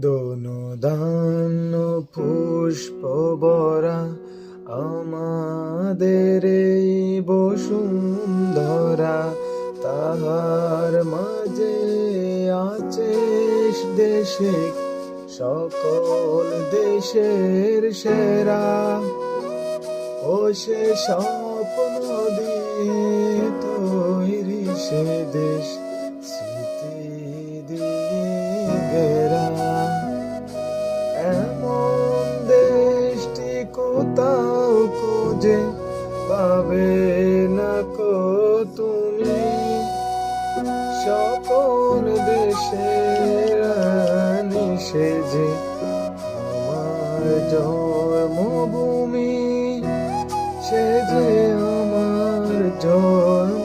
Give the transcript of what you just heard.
দোনো দান পুষ্প বরা আমাদের এই বসুন্ধরা, তাহার মাঝে আছে দেশে সকল দেশের সেরা। ও সে স্বপ্ন দিয়ে তৈরি সে দেশ স্মৃতি দিয়ে ঘেরা। এমন দেশটি কোথাও খুঁজে পাবে না কো তুমি, সকল দেশের রানী সে যে আমার জন্মভূমি, সে যে আমার জন্ম